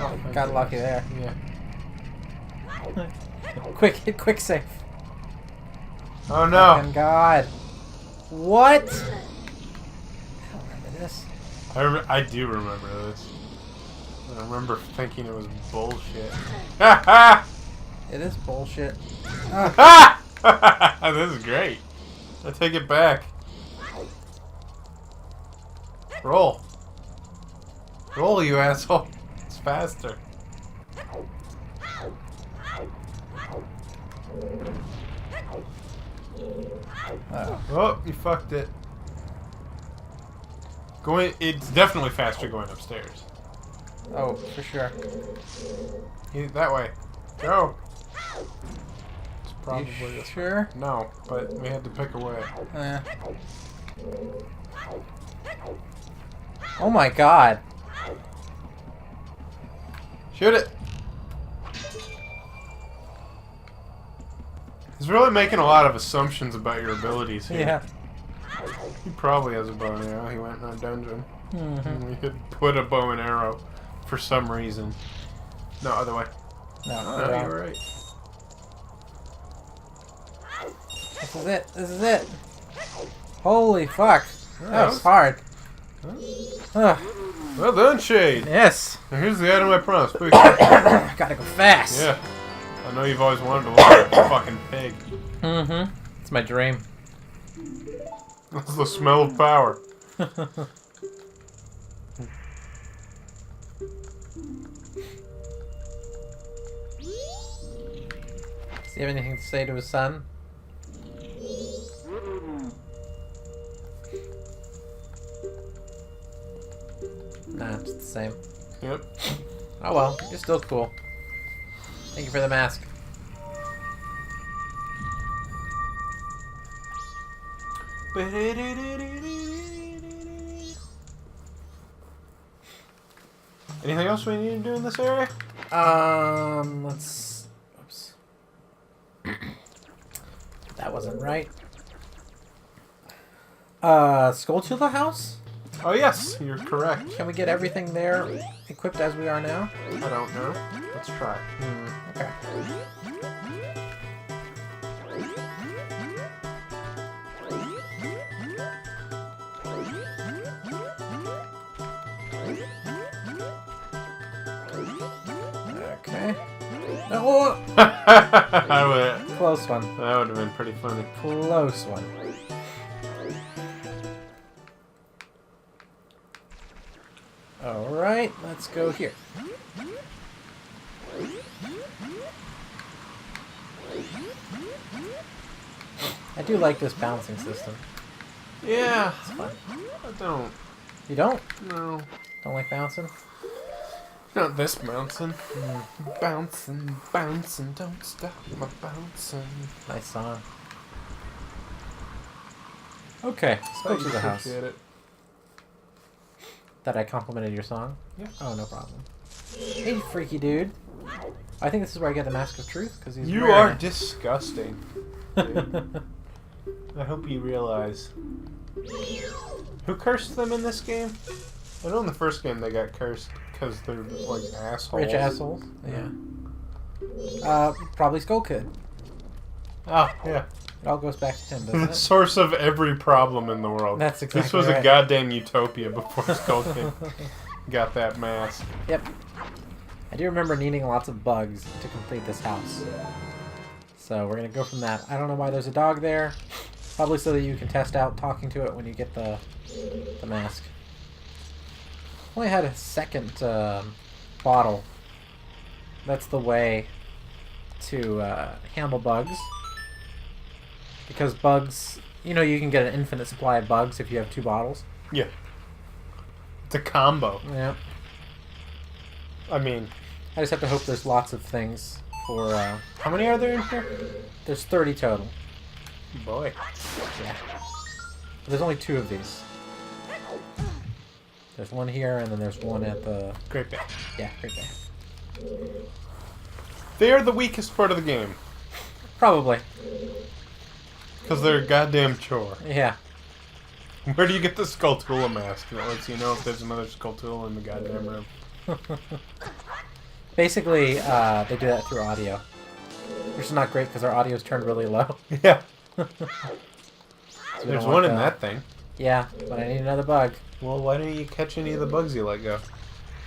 Oh, got lucky there. Yeah. Quick, hit quick save. Oh no. Fucking God. What? I don't remember this. I do remember this. I remember thinking it was bullshit. Ha ha! It is bullshit. Ha! This is great. I take it back. Roll. Roll, you asshole. It's faster. Oh, you fucked it. It's definitely faster going upstairs. Oh, for sure. That way. Go. It's You probably this. sure? No, but we had to pick a way. Oh my God. Shoot it. He's really making a lot of assumptions about your abilities here. Yeah. He probably has a bow and arrow. He went in a dungeon. Mm-hmm. We could put a bow and arrow for some reason. No, other way. No, Oh, no, you're right. This is it. This is it. Holy fuck. Yeah, That was hard. Ugh. Well done, Shade. Yes. Now here's the item I promised. Please. Gotta go fast. Yeah. I know you've always wanted to watch a fucking pig. Mm-hmm. It's my dream. That's the smell of power. Does he have anything to say to his son? Nah, it's the same. Yep. Oh well, you're still cool. Thank you for the mask. Anything else we need to do in this area? Let's... Oops. That wasn't right. Skulltula House? Oh yes, you're correct. Can we get everything there equipped as we are now? I don't know. let's try. Okay. Okay. Oh! Close one. That would have been pretty funny. Close one. Alright, let's go here. I do like this bouncing system. Yeah. It's fun. I don't. You don't? No. Don't like bouncing? Not this bouncing. Bouncing, bouncing, don't stop my bouncing. Nice song. Okay, let's go to the house. It. That I complimented your song? Yeah. Oh, no problem. Hey, freaky dude. I think this is where I get the Mask of Truth, because he's You are disgusting. Dude. I hope you realize. Who cursed them in this game? I know in the first game they got cursed because they're like assholes. Rich assholes? Yeah. Probably Skull Kid. Oh, yeah. It all goes back to him, doesn't The it? source of every problem in the world. That's exactly This was right. a goddamn utopia before Skull Kid got that mask. Yep. I do remember needing lots of bugs to complete this house. So we're going to go from that. I don't know why there's a dog there. Probably so that you can test out talking to it when you get the mask. Only had a second bottle. That's the way to handle bugs. Because bugs, you know, you can get an infinite supply of bugs if you have 2 bottles. Yeah. It's a combo. Yeah. I mean, I just have to hope there's lots of things for... how many are there in here? There's 30 total. Boy. Yeah. There's only 2 of these. There's one here, and then there's one at the... Great Bay. Yeah, Great Bay. They are the weakest part of the game. Probably. Because they're a goddamn chore. Yeah. Where do you get the Skulltula mask that lets you know if there's another Skulltula in the goddamn room? Basically, they do that through audio. Which is not great because our audio's turned really low. Yeah. So we There's don't one want in that thing. Yeah, but I need another bug. Well, why don't you catch any of the bugs you let go?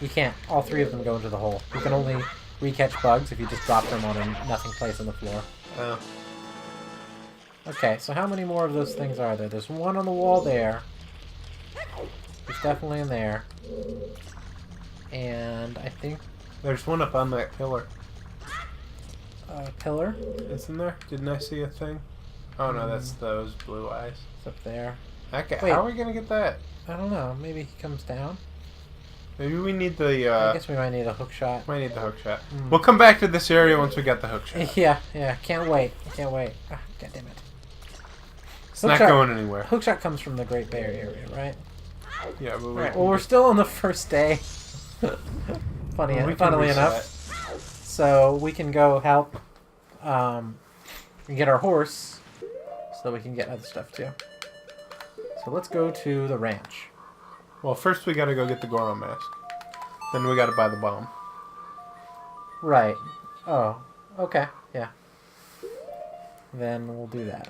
You can't. All 3 of them go into the hole. You can only re-catch bugs if you just drop them on a nothing place on the floor. Oh. Okay, so how many more of those things are there? There's one on the wall there. There's definitely in there. And I think... There's one up on that pillar. Pillar? Isn't there? Didn't I see a thing? Oh no, that's those blue eyes. It's up there. Okay, Wait. how are we gonna get that? I don't know. Maybe he comes down? Maybe we need the, I guess we might need a hook shot. might need the hook shot. Mm. We'll come back to this area once we got the hook shot. Yeah. Can't wait. Can't wait. Ah, God damn it. It's not going anywhere. Hook shot comes from the Great Bay Area, right? Yeah, but Right. Well, we're still on the first day. Funnily enough. So we can go help we can get our horse so that we can get other stuff too. So let's go to the ranch. Well, first we gotta go get the Goron mask. Then we gotta buy the bomb. Right. Oh, okay. Yeah. Then we'll do that.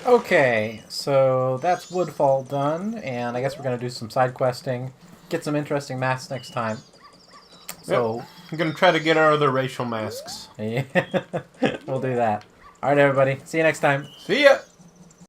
Okay, so that's Woodfall done, and I guess we're going to do some side questing, get some interesting masks next time. So, Yep. I'm gonna try to get our other racial masks. yeah, we'll do that. Alright, everybody. See you next time. See ya!